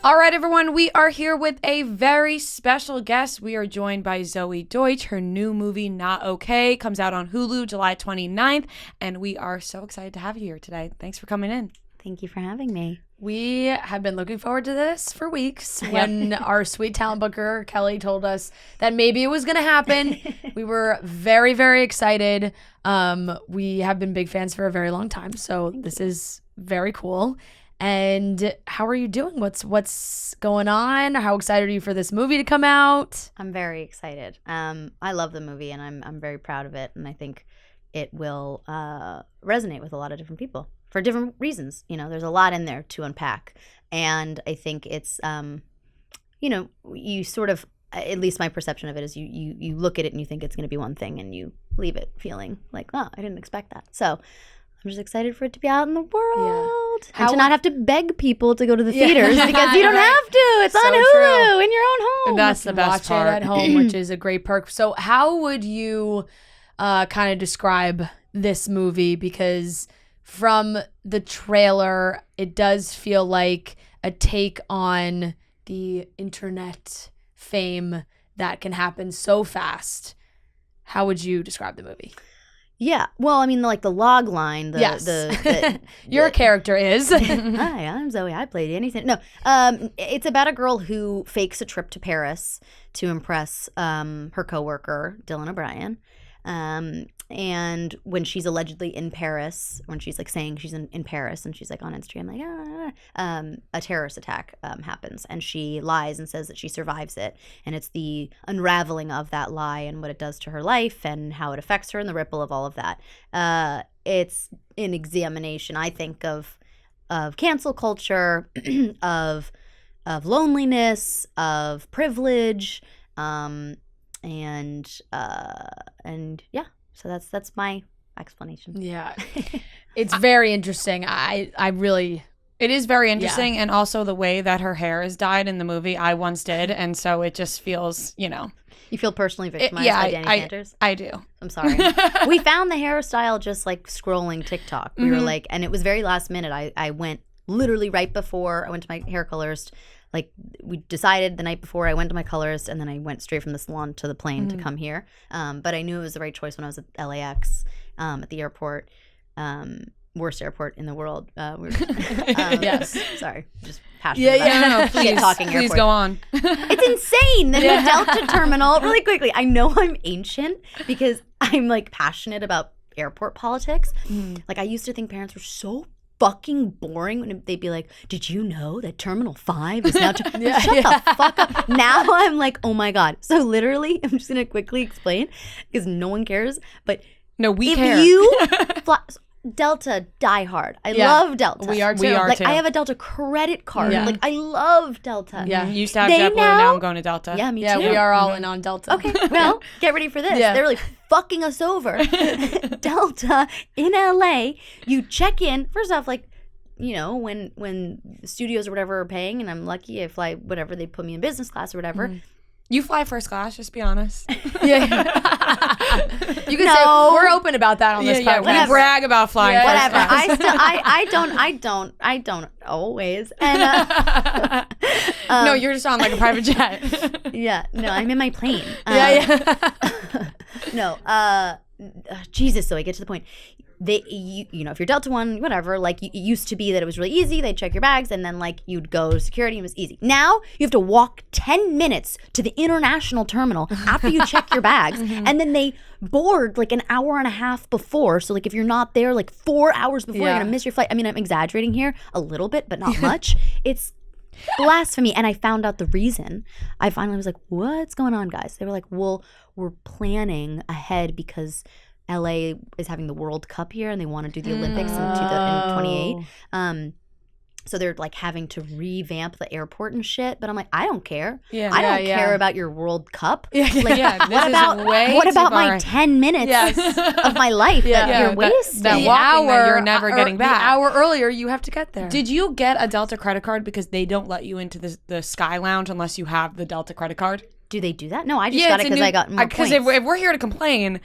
All right, everyone, we are here with a very special guest. We are joined by Zoey Deutch. Her new movie, Not Okay, comes out on Hulu July 29th, and we are so excited to have you here today. Thanks for coming in. Thank you for having me. We have been looking forward to this for weeks. When our sweet talent booker, Kelly, told us that maybe it was going to happen, we were very, very excited. We have been big fans for a very long time, so this is very cool. And how are you doing? What's going on? How excited are you for this movie to come out? I'm very excited. I love the movie, and I'm very proud of it. And I think it will resonate with a lot of different people for different reasons. You know, there's a lot in there to unpack, and I think it's you sort of, at least my perception of it is you look at it and you think it's going to be one thing, and you leave it feeling like, oh, I didn't expect that. So I'm just excited for it to be out in the world and to not have to beg people to go to the theaters because you don't have to. It's so on Hulu in your own home. And that's the best part. Watch it at home, which is a great perk. So how would you kind of describe this movie? Because from the trailer, it does feel like a take on the internet fame that can happen so fast. How would you describe the movie? Yeah, well, I mean, like the log line. Yes. Your character is. Hi, I'm Zoey. I played anything. No, it's about a girl who fakes a trip to Paris to impress her coworker, Dylan OBrien. And when she's allegedly in Paris, when she's like saying she's in Paris and she's like on Instagram, like, a terrorist attack happens, and she lies and says that she survives it. And it's the unraveling of that lie and what it does to her life and how it affects her and the ripple of all of that. It's an examination, I think, of cancel culture, of loneliness, of privilege, and yeah, so that's my explanation. Yeah. It's very interesting. It is very interesting, and also the way that her hair is dyed in the movie, I once did, and so it just feels, You feel personally victimized by Danny Sanders? I do. I'm sorry. We found the hairstyle just like scrolling TikTok. We were like, and it was very last minute. I went literally right before I went to my hair colorist. Like, we decided the night before, I went to my colorist, and then I went straight from the salon to the plane to come here. But I knew it was the right choice when I was at LAX at the airport. Worst airport in the world. Yes. Sorry, just passionate about please, talking airport. Please go on. It's insane. The new Delta terminal, really quickly. I know I'm ancient because I'm like passionate about airport politics. Like, I used to think parents were so fucking boring when they'd be like, did you know that Terminal 5 is now shut the fuck up. Now I'm like, oh my God. So literally, I'm just gonna quickly explain because no one cares, but no, we care. If you fly Delta, die hard. I love Delta. We are too. I have a Delta credit card. Yeah. Like, I love Delta. Yeah. Used to have JetBlue, now I'm going to Delta. Yeah, me Yeah, too. we are all in on Delta. Okay, well, get ready for this. Yeah. They're like fucking us over. Delta in LA, you check in. First off, like, when studios or whatever are paying, and I'm lucky, I fly whatever, they put me in business class or whatever. You fly first class, just be honest. Yeah. You can say we're open about that on this podcast. We brag about flying first Whatever. class. I don't always. And no, you're just on like a private jet. yeah, no, I'm in my plane. No, Jesus, so I get to the point. If you're Delta One, whatever, like, it used to be that it was really easy. They'd check your bags, and then like you'd go to security, and it was easy. Now you have to walk 10 minutes to the international terminal after you check your bags, and then they board like an hour and a half before. So like, if you're not there like 4 hours before, you're gonna miss your flight. I mean, I'm exaggerating here a little bit, but not much. It's blasphemy. And I found out the reason. I finally was like, what's going on, guys? They were like, well, we're planning ahead because LA is having the World Cup here, and they want to do the Olympics in 2028. So they're like having to revamp the airport and shit. But I'm like, I don't care. I don't care about your World Cup. Like, what about my 10 minutes of my life that you're wasting? That walking that you're never getting back. The hour earlier, you have to get there. Did you get a Delta credit card because they don't let you into the Sky Lounge unless you have the Delta credit card? Do they do that? No, I just got it because I got more points. Because if we're here to complain,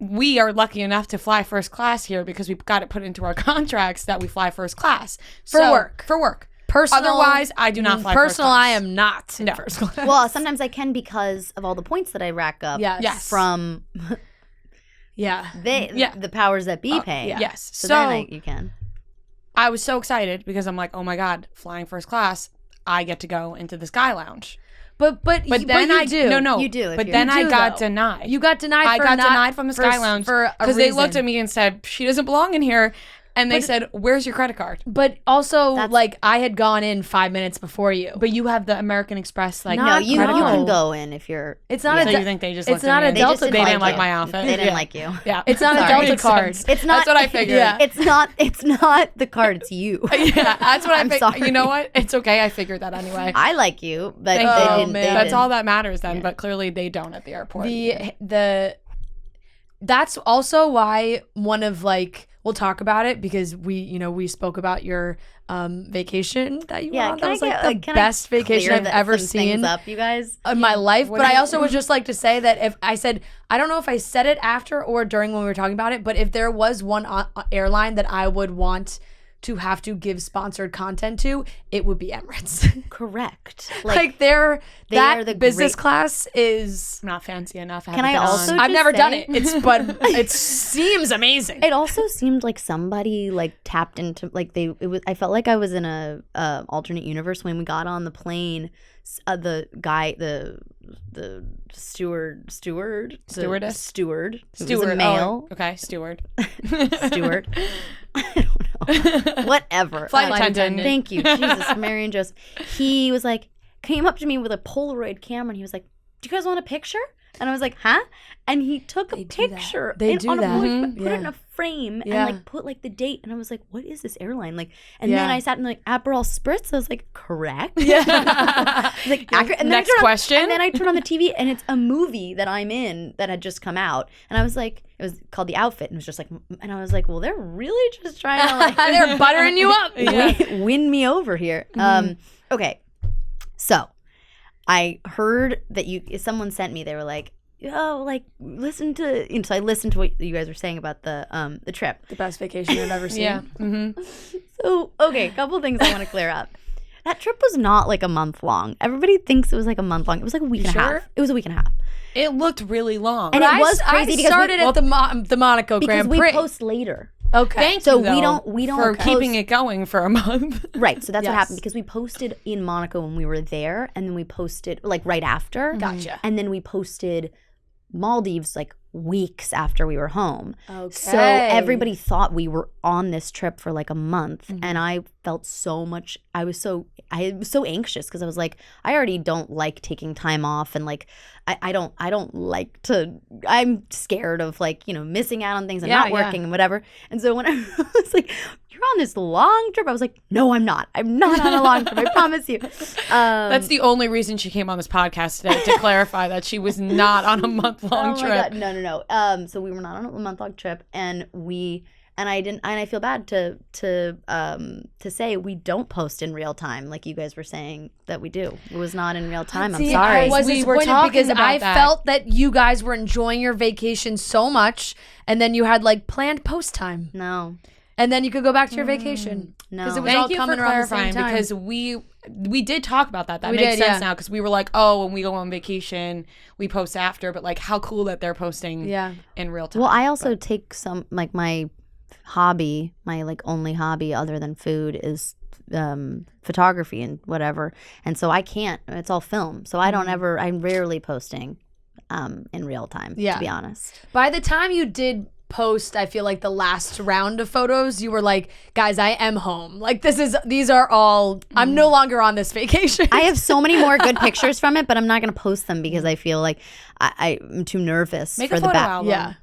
we are lucky enough to fly first class here because we've got it put into our contracts that we fly first class for work. Otherwise, I do not fly first Personal, class. I am not in first class. Well, sometimes I can because of all the points that I rack up Yes. from the powers that be pay. Yes. So then you can. I was so excited because I'm like, oh my God, flying first class, I get to go into the Sky Lounge. But then you do. No. You do. But then I got though. denied. You got denied. I for got not- denied from the Sky Lounge because they looked at me and said, she doesn't belong in here. And they said, where's your credit card? But also, like, I had gone in 5 minutes before you. But you have the American Express, like, No, you credit card. can go in if you're. It's not So a. you think they just It's looked not at a me Delta and they card. didn't like my outfit? They didn't like you. Yeah. It's not a Sorry. Delta card. It's not. That's what I figured. Yeah. It's not. It's not the card. It's you. Yeah, that's what I figured. sorry. You know what? It's okay. I figured that anyway. I like you, but Thank they you. didn't. They That's didn't. all that matters then. But clearly they don't at the airport. That's also why one of like we'll talk about it because we spoke about your vacation that you went on. That was like the best vacation I've ever seen up, you guys. in my life. But I also would just like to say that if I said, I don't know if I said it after or during when we were talking about it, but if there was one airline that I would want to have to give sponsored content to, it would be Emirates. Correct. Like they are that the business great- class is. I'm not fancy enough. Can I also? I've just never done say- it. But it seems amazing. It also seemed like somebody like tapped into like it was. I felt like I was in a alternate universe when we got on the plane. The guy, the stewardess, steward, it was a male. Oh, okay, steward. Steward. I don't know. Whatever. Flight attendant. Thank you, Jesus, Mary and Joseph. He was like, came up to me with a Polaroid camera, and he was like, "Do you guys want a picture?" And I was like, "Huh?" And he took a picture. They do that. Put it in a frame and like put like the date. And I was like, "What is this airline?" Like, and then I sat in like Aperol Spritz. I was like, "Correct." Yeah. I was like, accurate. And then Next question. And then I turned on the TV, and it's a movie that I'm in that had just come out. And I was like, it was called The Outfit, and it was just like, and I was like, well, they're really just trying to like, They're buttering you up. win me over here. Okay, so I heard that someone sent me. They were like, "Oh, like listen to." So I listened to what you guys were saying about the trip. The best vacation I've ever seen. Yeah. So okay, a couple things I want to clear up. That trip was not like a month long. Everybody thinks it was like a month long. It was like a week and a half. It was a week and a half. It looked really long. And it was crazy I because started at the Monaco because Grand we Prix. post later. Okay. Thank So you, though, we don't for post- keeping it going for a month. Right. So that's what Yes. happened because we posted in Monaco when we were there, and then we posted like right after. Gotcha. And then we posted Maldives like weeks after we were home. Okay. So everybody thought we were on this trip for like a month, and I felt so much. I was so anxious because I was like, I already don't like taking time off, and like I don't like to. I'm scared of like missing out on things and not working and whatever. And so when I was like, "You're on this long trip," I was like, "No, I'm not. I'm not on a long trip. I promise you." That's the only reason she came on this podcast today, to clarify that she was not on a month-long Oh trip. my God. No. So we were not on a month-long trip, and I feel bad to say we don't post in real time like you guys were saying that we do. It was not in real time. I'm See, sorry. I was We were disappointed talking because about I that. felt that you guys were enjoying your vacation so much, and then you had like planned post time, No. and then you could go back to your vacation. No. Because it was all Thank you coming for around the same clarifying time. because we did talk about that. That We makes did, sense yeah. now because we were like, oh, when we go on vacation, we post after. But like, how cool that they're posting in real time. Well, I also take some like my hobby, my like only hobby other than food is photography and whatever. And so I can't. It's all film. So I don't ever. I'm rarely posting in real time. Yeah. To be honest. By the time you did post, I feel like the last round of photos, you were like, guys, I am home. Like these are all, I'm no longer on this vacation. I have so many more good pictures from it, but I'm not going to post them because I feel like I'm too nervous Make for a the photo back. album. Yeah.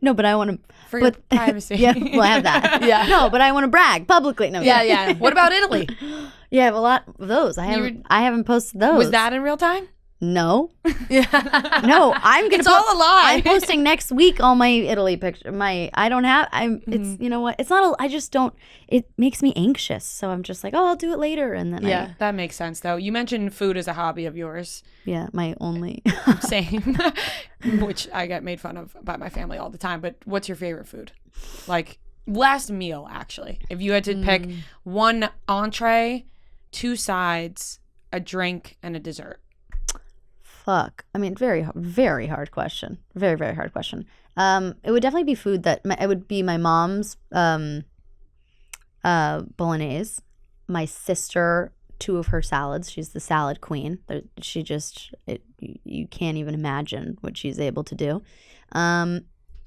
No, but I want to. For your privacy. Yeah, well, I have that. Yeah. No, but I want to brag publicly. No. Yeah. What about Italy? Yeah, I have a lot of those. I haven't posted those. Was that in real time? No. Yeah. No, I'm gonna. It's all a lie. I'm posting next week all my Italy pictures. I don't have. It's you know what? It's not. I just don't. It makes me anxious. So I'm just like, oh, I'll do it later, and then Yeah. That makes sense, though. You mentioned food as a hobby of yours. my only. Same. Which I get made fun of by my family all the time. But what's your favorite food? Like, last meal, actually. If you had to pick one entree 2 sides, a drink, and a dessert. Fuck. I mean, very, very hard question. Very, very hard question. It would definitely be food it would be my mom's bolognese, my sister, 2 of her salads. She's the salad queen. You can't even imagine what she's able to do.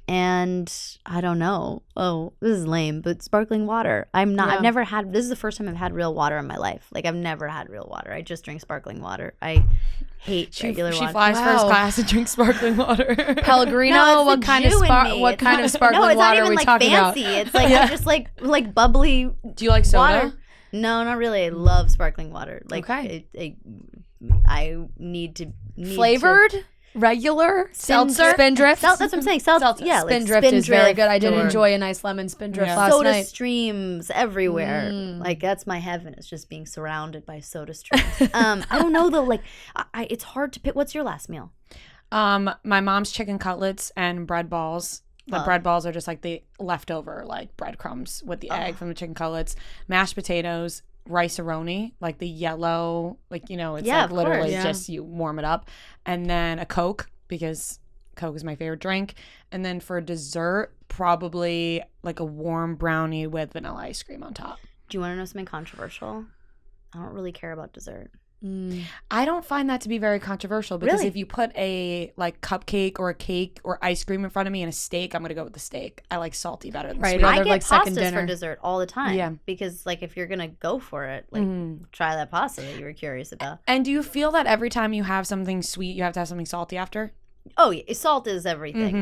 And I don't know. Oh, this is lame, but sparkling water. I've never had, this is the first time I've had real water in my life. Like, I've never had real water. I just drink sparkling water. I hate regular water. She flies first class and drinks sparkling water. Pellegrino, No, what kind of sparkling no, it's water not are we even talking fancy. about? It's like I just like bubbly. Do you like soda? Water. No, not really. I love sparkling water. Like, Okay. I need Flavored? Regular? Seltzer? Spindrift? That's what I'm saying. Seltzer. Yeah, like Spindrift is very good. I did or enjoy a nice lemon Spindrift last soda night. streams everywhere. Like, that's my heaven. It's just being surrounded by soda streams. I don't know though. Like, it's hard to pick. What's your last meal? My mom's chicken cutlets and bread balls. The bread balls are just like the leftover like breadcrumbs with the egg from the chicken cutlets, mashed potatoes, rice-a-roni, like the yellow, like, you know, it's like literally just you warm it up, and then a Coke, because Coke is my favorite drink, and then for dessert probably like a warm brownie with vanilla ice cream on top. Do you want to know something controversial? I don't really care about dessert. I don't find that to be very controversial, because Really? if you put a like cupcake or a cake or ice cream in front of me and a steak, I'm gonna go with the steak. I like salty better than sweet. Rather I get like second pastas dinner. for dessert all the time. Yeah. Because like if you're gonna go for it, like try that pasta that you were curious about. And do you feel that every time you have something sweet, you have to have something salty after? Oh yeah, salt is everything.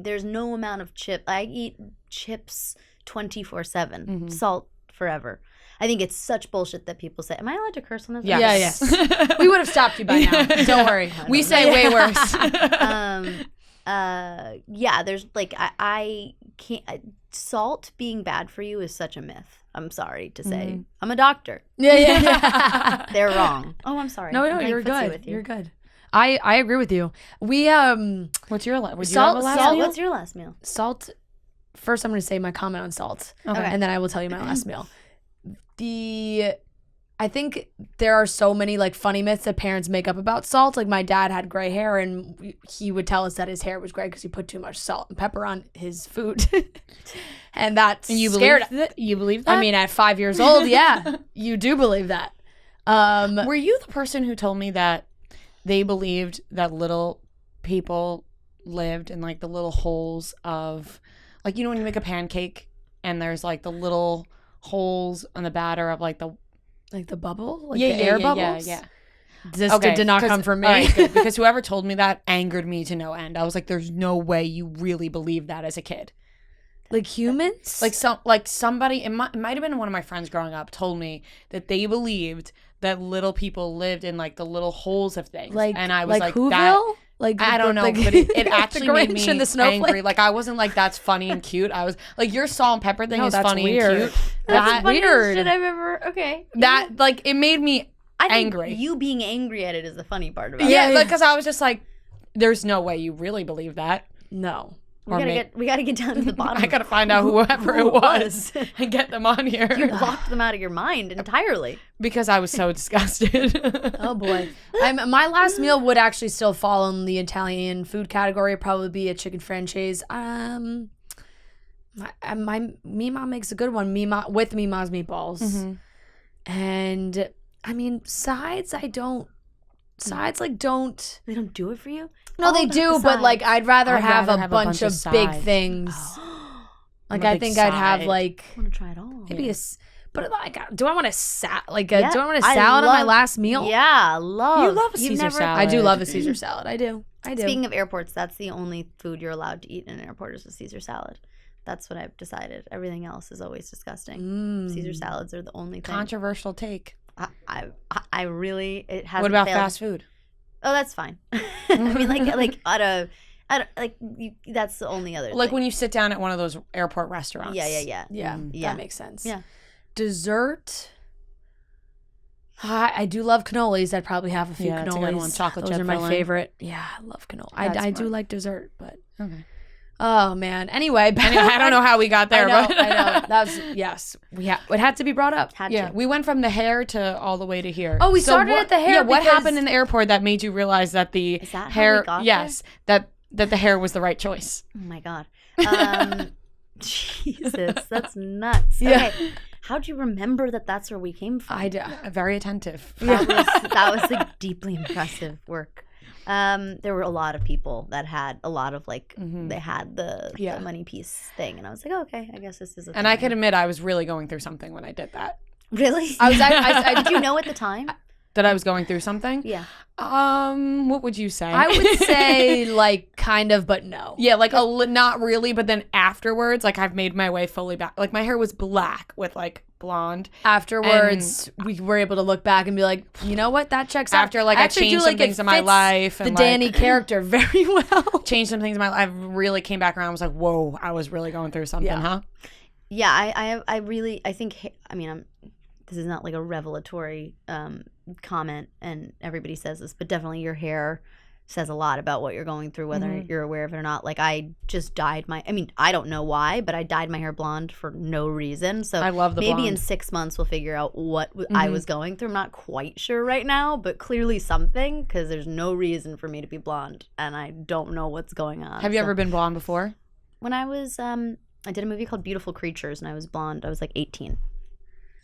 There's no amount of chip. I eat chips 24/7. Salt forever. I think it's such bullshit that people say. Am I allowed to curse on this? Yeah. Yes. We would have stopped you by now. Don't worry. We say way worse. Yeah, there's like I can't. Salt being bad for you is such a myth. I'm sorry to say. I'm a doctor. Yeah. They're wrong. Oh, I'm sorry. No, I'm getting you're footsie good. with you. You're good. I agree with you. We What's your would you Salt- have a last salt- meal? What's your last meal? salt. First, I'm going to say my comment on salt, and then I will tell you my last meal. I think there are so many like funny myths that parents make up about salt. Like my dad had gray hair, and he would tell us that his hair was gray because he put too much salt and pepper on his food, and that scared. You believe that? I mean, at 5 years old, yeah, you do believe that. Were you the person who told me that they believed that little people lived in like the little holes of, like, you know, when you make a pancake and there's like the little holes on the batter of like the bubble, like the air bubbles. Yeah. This did not come from me. All right, good, because whoever told me that angered me to no end. I was like, there's no way you really believed that as a kid. Like humans, Somebody, it might have been one of my friends growing up, told me that they believed that little people lived in like the little holes of things, and I was like Whoville? that. Like I don't know, but it actually made me and the snowflake. angry. Like, I wasn't like, that's funny and cute. I was like, your salt and pepper thing is that's funny weird. and cute. That's That the funniest weird. shit I've ever. Okay. That like it made me I think angry. You being angry at it is the funny part about it. Yeah, because I was just like, there's no way you really believe that. no. We gotta get down to the bottom. I gotta find out whoever it was and get them on here. You locked them out of your mind entirely. Because I was so disgusted. Oh boy. My last meal would actually still fall in the Italian food category. It'd probably be a chicken franchise. My mom makes a good one. With Mima's meatballs. And I mean, sides don't. They don't do it for you? No, they about do, the but like sides. I'd rather have a have bunch of big sides. things. Like I'm a I big think I'd have side. like I want to try it all. maybe but like, do I want a salad? Like, Yeah, do I want a I salad on my love- last meal? Yeah, love. You love a You've Caesar never- salad. I do love a Caesar salad. I do. Speaking of airports, that's the only food you're allowed to eat in an airport is a Caesar salad. That's what I've decided. Everything else is always disgusting. Caesar salads are the only thing. Controversial take. I really it hasn't. What about failed. fast food? Oh, that's fine. I mean, that's the only other. Like thing. when you sit down at one of those airport restaurants. Yeah. Yeah, Yeah. that makes sense. Yeah. Dessert. I do love cannolis. I'd probably have a few Yeah, cannolis. that's a good one. Chocolate Those chip are my filling. favorite. Yeah, I love cannoli. I do smart. like dessert, but Okay. Oh man. Anyway, I don't know how we got there, I but know. That was it had to be brought up. yeah, we went from the hair to all the way to here. Oh, we started at the hair. Yeah, what because- happened in the airport that made you realize that the Is that how hair? we got yes, that the hair was the right choice. Oh my God. Jesus, that's nuts. Yeah. Okay. How'd you remember that that's where we came from? I do. Very attentive. That was like deeply impressive work. There were a lot of people that had a lot of like they had the money piece thing, and I was like, oh, okay, I guess this is. And I can admit, I was really going through something when I did that. Really. Did you know at the time that I was going through something? Yeah. What would you say? I would say like kind of, but no. Yeah, like not really, but then afterwards, like I've made my way fully back. Like my hair was black with like blonde. Afterwards, we were able to look back and be like, you know what, that checks out. After like I changed some things in my life, the and Danny character very well. Changed some things in my life. I really came back around. I was like, whoa, I was really going through something, huh? Yeah, I think. I mean, this is not like a revelatory comment, and everybody says this, but definitely your hair says a lot about what you're going through, whether you're aware of it or not. Like I just dyed I don't know why, but I dyed my hair blonde for no reason. So I love the maybe blonde. in 6 months we'll figure out what I was going through. I'm not quite sure right now, but clearly something, because there's no reason for me to be blonde, and I don't know what's going on. Have you ever been blonde before? When I was, I did a movie called Beautiful Creatures, and I was blonde. I was like 18.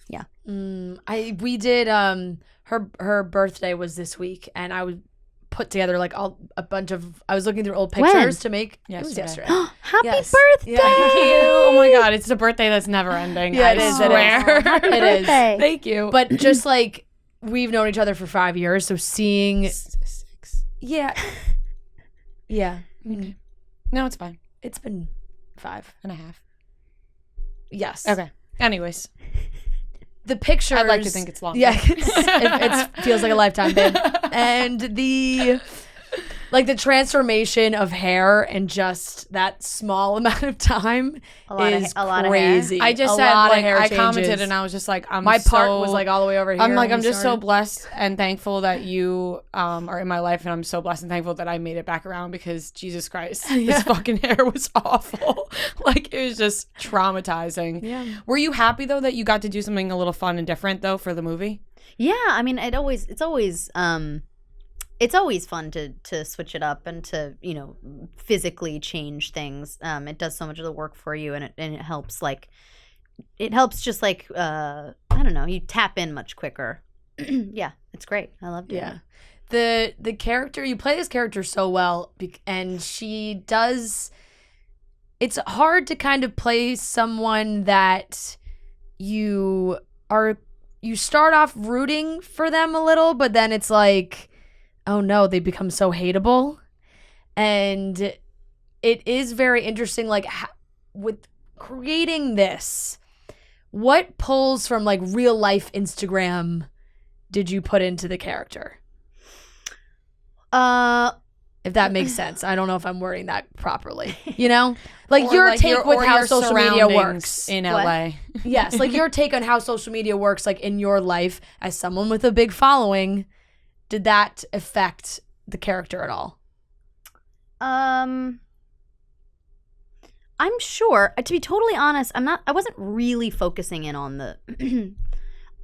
Yeah. We did her birthday was this week, and I would put together like a bunch of I was looking through old pictures to make it was yesterday. Happy Yes. birthday! Yeah. Thank you. Oh my God, it's a birthday that's never ending. Yeah, I it is, swear. Happy It is. birthday. Thank you. But just like we've known each other for 5 years, so seeing 6. yeah. Okay. No, it's fine. It's been 5.5. Yes. Okay. Anyways, The pictures. I'd like to think it's longer. Yeah, it feels like a lifetime, babe. And the transformation of hair in just that small amount of time is a lot crazy. of I just A said, lot of like, hair I changes. commented and I was just like, My part was like all the way over here. I'm like, when I'm we just so started. blessed and thankful that you are in my life, and I'm so blessed and thankful that I made it back around, because Jesus Christ, this fucking hair was awful. Like, it was just traumatizing. Yeah. Were you happy though that you got to do something a little fun and different though for the movie? Yeah, I mean, it's always fun to switch it up and to, physically change things. It does so much of the work for you, and it helps just like I don't know, you tap in much quicker. Yeah, it's great. I loved it. Yeah. The character, you play this character so well, and she does. It's hard to kind of play someone that you start off rooting for them a little, but then it's like, oh no, they become so hateable. And it is very interesting, like, with creating this, what pulls from like real life Instagram did you put into the character? If that makes sense. I don't know if I'm wording that properly. Like Or your like take with how social media surroundings works. in What? LA. Yes, like your take on how social media works, like in your life as someone with a big following. Did that affect the character at all? I'm sure. To be totally honest, I wasn't really focusing in on the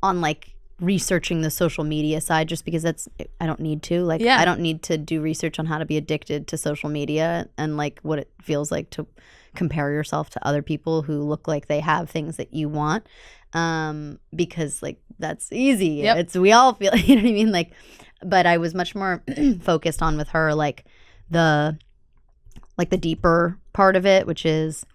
on like researching the social media side, just because I don't need to. Like, Yeah. I don't need to do research on how to be addicted to social media and like what it feels like to compare yourself to other people who look like they have things that you want. Because like that's easy. Yep. We all feel, you know what I mean? Like, but I was much more focused on with her like the deeper part of it, which is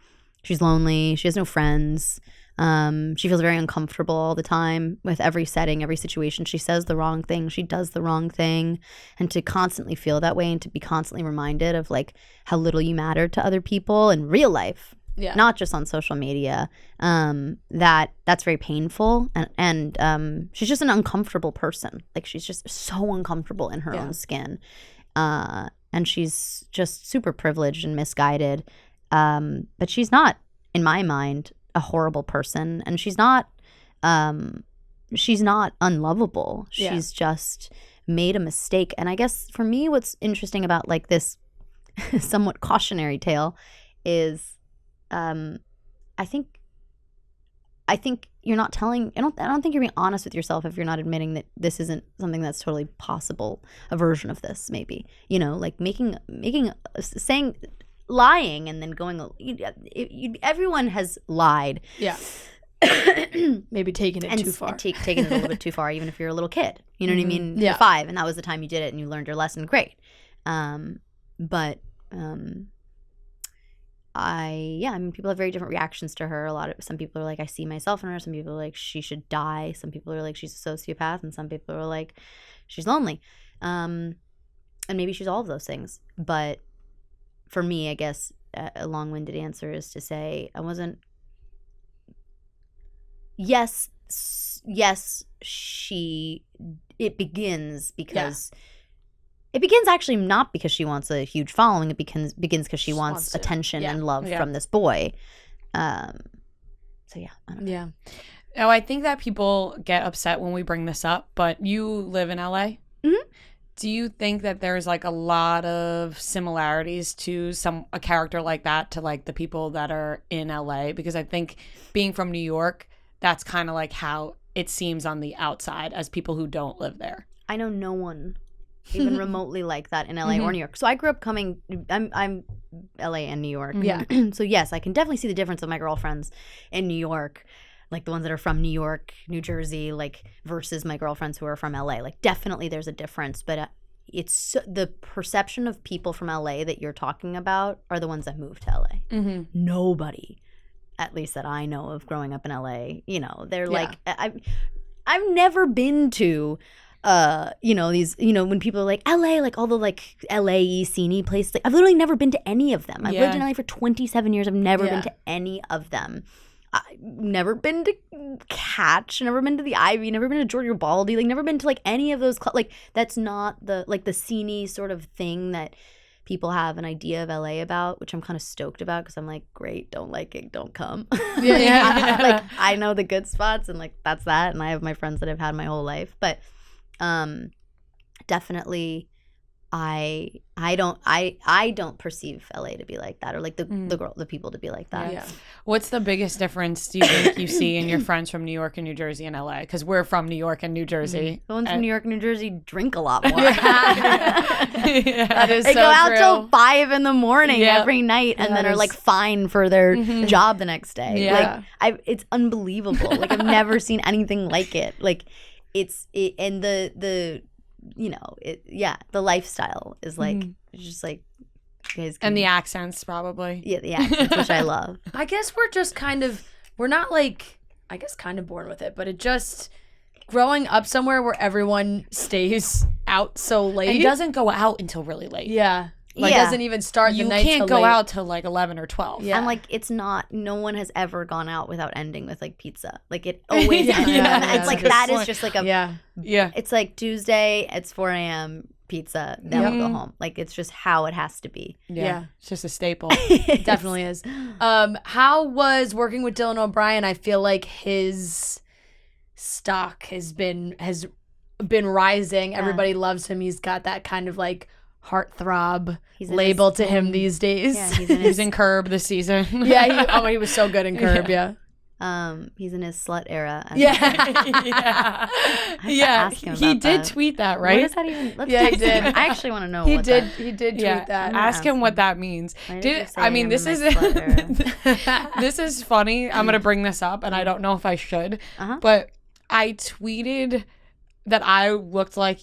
she's lonely, she has no friends. She feels very uncomfortable all the time with every setting, every situation. She says the wrong thing, she does the wrong thing, and to constantly feel that way and to be constantly reminded of like how little you matter to other people in real life, not just on social media. That's very painful, and she's just an uncomfortable person. Like, she's just so uncomfortable in her own skin, and she's just super privileged and misguided. But she's not, in my mind, a horrible person, and she's not unlovable. She's just made a mistake. And I guess for me, what's interesting about like this somewhat cautionary tale is, I think you're not telling. I don't think you're being honest with yourself if you're not admitting that this isn't something that's totally possible. A version of this, maybe, like saying, lying, and then going. Everyone has lied. Yeah. Maybe taking it too far. Taking it a little bit too far, even if you're a little kid. You know what I mean? Yeah. You're 5, and that was the time you did it, and you learned your lesson. Great. I mean, people have very different reactions to her. Some people are like, I see myself in her. Some people are like, she should die. Some people are like, she's a sociopath, and some people are like, she's lonely. And maybe she's all of those things. But for me, I guess a long-winded answer is to say I wasn't. Yes, it begins because. Yeah. It begins actually not because she wants a huge following. It begins because she wants attention and love from this boy. So yeah, I don't know. Yeah. Oh, I think that people get upset when we bring this up, but you live in LA. Mm-hmm. Do you think that there's like a lot of similarities to a character like that to like the people that are in LA? Because I think being from New York, that's kind of like how it seems on the outside as people who don't live there. I know no one even remotely like that in LA or New York. So I grew up I'm LA and New York. Yeah. So yes, I can definitely see the difference of my girlfriends in New York, like the ones that are from New York, New Jersey, like versus my girlfriends who are from LA. Like definitely there's a difference, but it's the perception of people from LA that you're talking about are the ones that moved to LA. Mm-hmm. Nobody, at least that I know of growing up in LA, they're like, I've never been to these, when people are like LA, like all the like LA scene-y places, like I've literally never been to any of them. I've lived in LA for 27 years. I've never been to any of them. I've never been to Catch, never been to the Ivy, never been to Georgia Baldy, like never been to like any of those like that's not the like the scene-y sort of thing that people have an idea of LA about, which I'm kind of stoked about because I'm like, great, don't like it, don't come. Like I know the good spots and like that's that, and I have my friends that I've had my whole life, but definitely I don't perceive LA to be like that, or like the people to be like that. Yeah. What's the biggest difference do you think you see in your friends from New York and New Jersey and LA? Because we're from New York and New Jersey. The ones from New York and New Jersey drink a lot more. That is they so go out true. till 5 a.m. every night, and then are like fine for their job the next day. Yeah. Like it's unbelievable. Like I've never seen anything like it. Like and the the lifestyle is like just like you guys can, and the accents probably. Yeah, the accents, which I love. I guess we're not like, I guess kind of born with it, but it just growing up somewhere where everyone stays out so late. And doesn't go out until really late. Yeah. Like doesn't even start the night. You can't till go late. out till like 11 or 12. Yeah. And like no one has ever gone out without ending with like pizza. Like it always ends. It's like that is just like a Yeah. It's like Tuesday, it's 4 a.m. pizza, then we'll go home. Like it's just how it has to be. Yeah. It's just a staple. It definitely is. How was working with Dylan OBrien? I feel like his stock has been rising. Yeah. Everybody loves him. He's got that kind of like heartthrob label to him these days. Yeah, he's in Curb this season. He was so good in Curb. He's in his slut era. Yeah. He did tweet that, right? What does that even? Let's he did. I actually want to know. He did tweet that. Ask him what that means. This is funny. I'm gonna bring this up, and I don't know if I should, but I tweeted that I looked like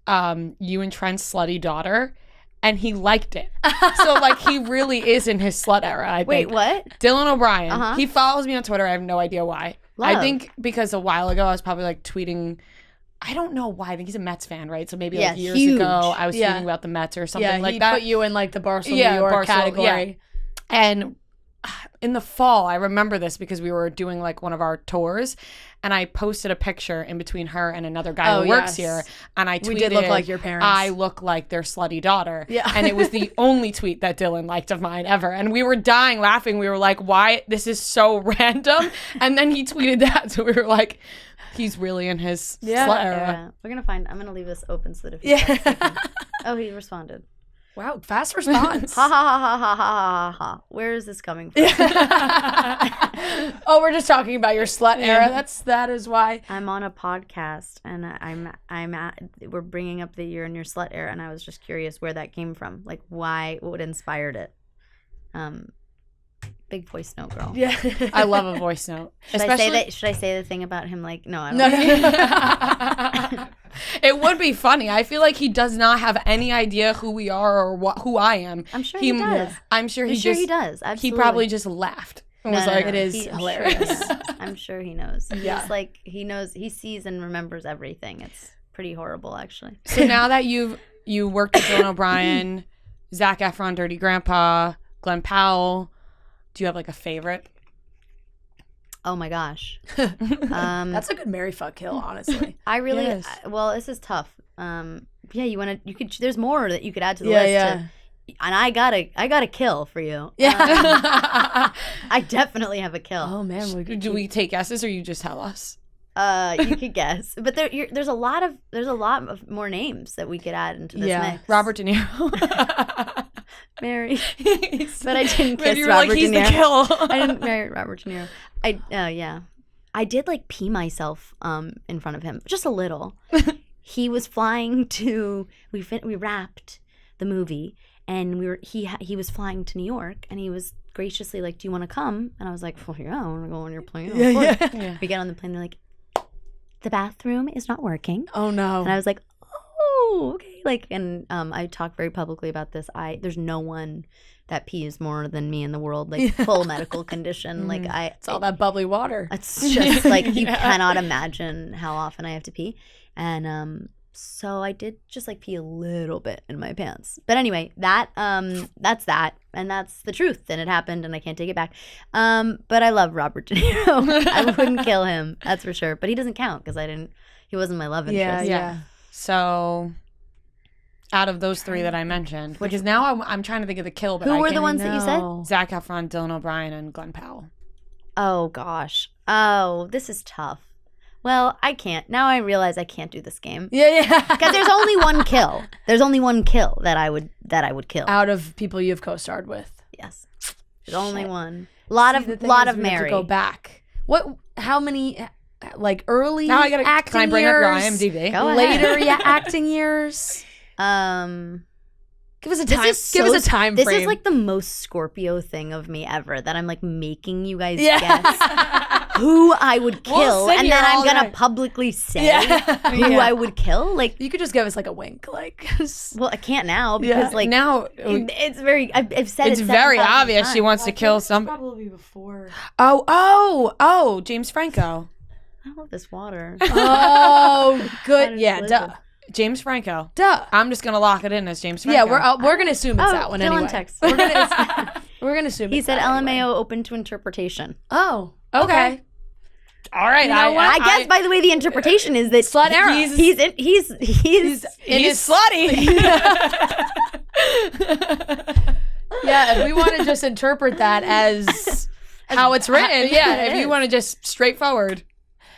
you and Trent's slutty daughter, and he liked it. So like he really is in his slut era, I think. Wait, what? Dylan OBrien. He follows me on Twitter. I have no idea why. Love. I think because a while ago I was probably like tweeting, I don't know why. I think he's a Mets fan, right? So maybe like years ago I was tweeting about the Mets or something like that. Put you in like the Barcelona, New York category. Yeah. And in the fall, I remember this because we were doing like one of our tours, and I posted a picture in between her and another guy who works here, and I tweeted, "We did look like your parents. I look like their slutty daughter." Yeah. And it was the only tweet that Dylan liked of mine ever, and we were dying laughing. We were like, "Why? This is so random." And then he tweeted that, so we were like, "He's really in his slut era." Yeah. I'm gonna leave this open so that if he he responded. Wow, fast response. Ha ha ha ha ha ha ha ha. Where is this coming from? Oh, we're just talking about your slut era. That is why. I'm on a podcast and we're bringing up the year in your slut era, and I was just curious where that came from. Like, what inspired it? Big voice note, girl. Yeah. I love a voice note. Should I say the thing about him? Like, no, I don't. No. It would be funny. I feel like he does not have any idea who we are or who I am. I'm sure he does. I'm sure he does. Absolutely. He probably just laughed and was like, "It is hilarious." I'm sure he knows. Yeah. He's like, he knows. He sees and remembers everything. It's pretty horrible, actually. So now that you worked with Dylan OBrien, Zac Efron, Dirty Grandpa, Glenn Powell, do you have like a favorite? Oh my gosh. That's a good marry, fuck, kill, honestly. I really Yes. well, this is tough. Yeah, you could there's more that you could add to the list. Yeah. And I got a kill for you. Yeah. I definitely have a kill. Oh man, Do we take guesses or you just tell us? You could guess. But there's a lot of more names that we could add into this mix. Robert De Niro. Mary. But I didn't kiss you were Robert like, he's De Niro. the kill. I didn't marry Robert De Niro. Yeah. I did like pee myself in front of him, just a little. He was flying to we wrapped the movie, and he was flying to New York, and he was graciously like, "Do you want to come?" And I was like, "Well, yeah, I want to go on your plane." Yeah. We get on the plane, they're like, "The bathroom is not working." Oh no. And I was like, "Oh, okay." Like, and I talk very publicly about this. There's no one that pees more than me in the world, like full medical condition. Like it's all that bubbly water. It's just like you cannot imagine how often I have to pee. And so I did just like pee a little bit in my pants. But anyway, that's that, and that's the truth, and it happened, and I can't take it back. But I love Robert De Niro. I wouldn't kill him, that's for sure. But he doesn't count because he wasn't my love interest. Yeah. So, out of those three that I mentioned, because now I'm trying to think of the kill. But Who I were can't the ones that you said? Zac Efron, Dylan OBrien, and Glenn Powell. Oh gosh. Oh, this is tough. Well, I can't. Now I realize I can't do this game. Yeah. Because there's only one kill. There's only one kill that I would kill. Out of people you've co-starred with. Yes. There's only one. Lot of We Mary. have to go back. How many like early Now I gotta. acting Can I bring years? up your IMDb? Go ahead. Later acting years? Give us a time. Give us a time frame. This is like the most Scorpio thing of me ever, that I'm like making you guys Yeah. guess who I would kill, sit and here then I'm all gonna day. publicly say who Yeah. I would kill. Like, You could just give us like a wink, like. well, I can't now because like now it's very. I've said it's it very 7,000 obvious she times. wants to kill some. Probably before. Oh, James Franco. I love this water. Oh, That good. is Yeah, delicious. duh. James Franco. We're I'm just gonna lock it in as James Franco. gonna assume it's that one Dylan anyway. text. We're gonna assume He it's said that LMAO anyway. open to interpretation. Oh, Okay. All right. You know what? I guess, by the way, the interpretation is that Slut era. He's He's slutty. Yeah, if we want to just interpret that as How it's written. Yeah. It If is. you want to just straightforward,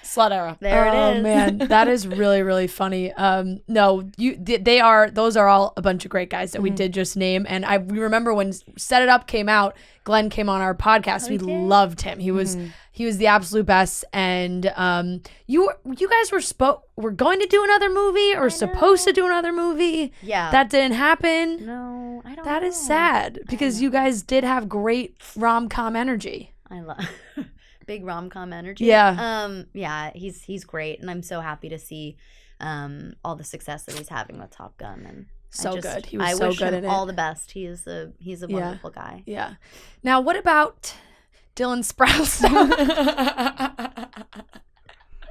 slut era. There it oh is. man, that is really really funny. No, those are all a bunch of great guys that we did just name, and we remember when Set It Up came out, Glenn came on our podcast. We loved him. He was the absolute best, and you guys were going to do another movie or supposed to do another movie. Yeah. That didn't happen. No, I don't. That is know. sad because you guys did have great rom-com energy. I love big rom-com energy. Yeah. Yeah, he's great, and I'm so happy to see all the success that he's having with Top Gun, and Good. He was I so wish good him at it. all the best. He's a wonderful guy. Yeah. Now, what about Dylan Sprouse?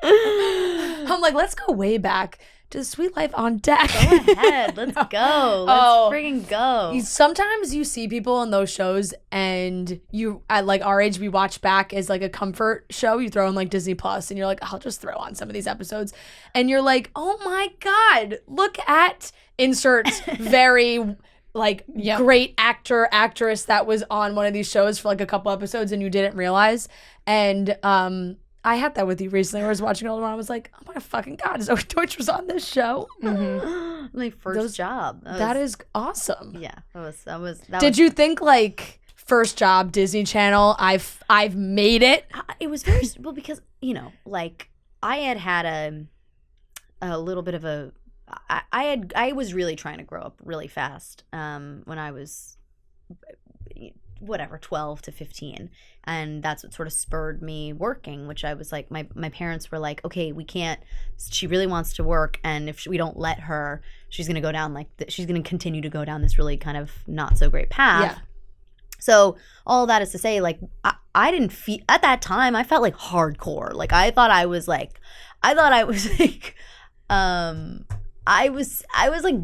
I'm like, let's go way back to Sweet Life on Deck. Go ahead, let's go. Let's friggin' go. Sometimes you see people in those shows, and you at like our age, we watch back as like a comfort show. You throw in like Disney Plus, and you're like, I'll just throw on some of these episodes, and you're like, oh my god, look at inserts very like great actress that was on one of these shows for like a couple episodes, and you didn't realize. And I had that with you recently. I was watching it all and I was like, oh my fucking God, Zoey Deutch was on this show. My first job. That is awesome. Yeah, Did you think like first job Disney Channel? I've made it. It was very well because like I had a little bit of a. I was really trying to grow up really fast when I was 12 to 15, and that's what sort of spurred me working, which I was like, my parents were like, okay, we can't, she really wants to work, and if we don't let her, she's gonna go down she's gonna continue to go down this really kind of not so great path. Yeah. So all that is to say, like, I didn't feel at that time, I felt like hardcore. Like I thought I was like I was like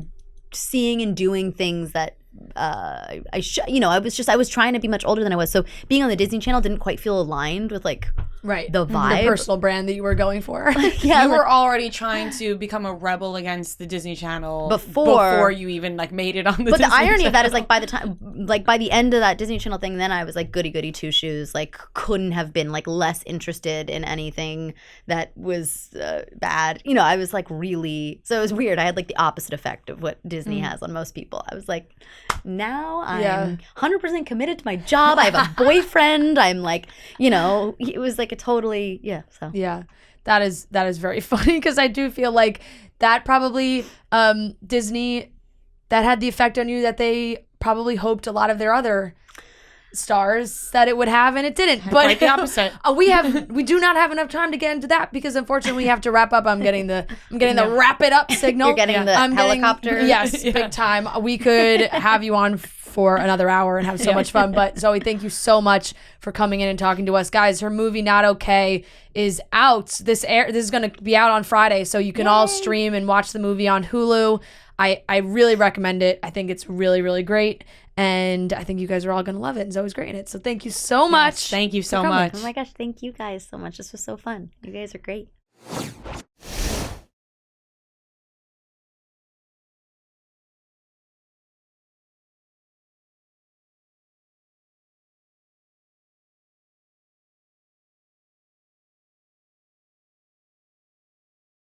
seeing and doing things that I was trying to be much older than I was. So being on the Disney Channel didn't quite feel aligned with like the vibe, the personal brand that you were going for. You were already trying to become a rebel against the Disney Channel before you even like made it on the. But Disney the irony Channel. of that is like by the end of that Disney Channel thing, then I was like goody goody two shoes. Like couldn't have been like less interested in anything that was bad. I was like really. So it was weird. I had like the opposite effect of what Disney has on most people. I was like, now I'm 100% committed to my job. I have a boyfriend. I'm like, it was like a totally so that is very funny because I do feel like that probably Disney that had the effect on you that they probably hoped a lot of their other stars that it would have, and it didn't. But quite the opposite. we do not have enough time to get into that because unfortunately we have to wrap up. I'm getting the wrap it up signal. You're getting the helicopter. Yes, big time. We could have you on for another hour and have so much fun. But Zoey, thank you so much for coming in and talking to us, guys. Her movie Not Okay is out. This is going to be out on Friday, so you can all stream and watch the movie on Hulu. I really recommend it. I think it's really, really great. And I think you guys are all going to love it. And Zoe's great in it. So thank you so much. Thank you so coming. much. Oh my gosh, thank you guys so much. This was so fun. You guys are great.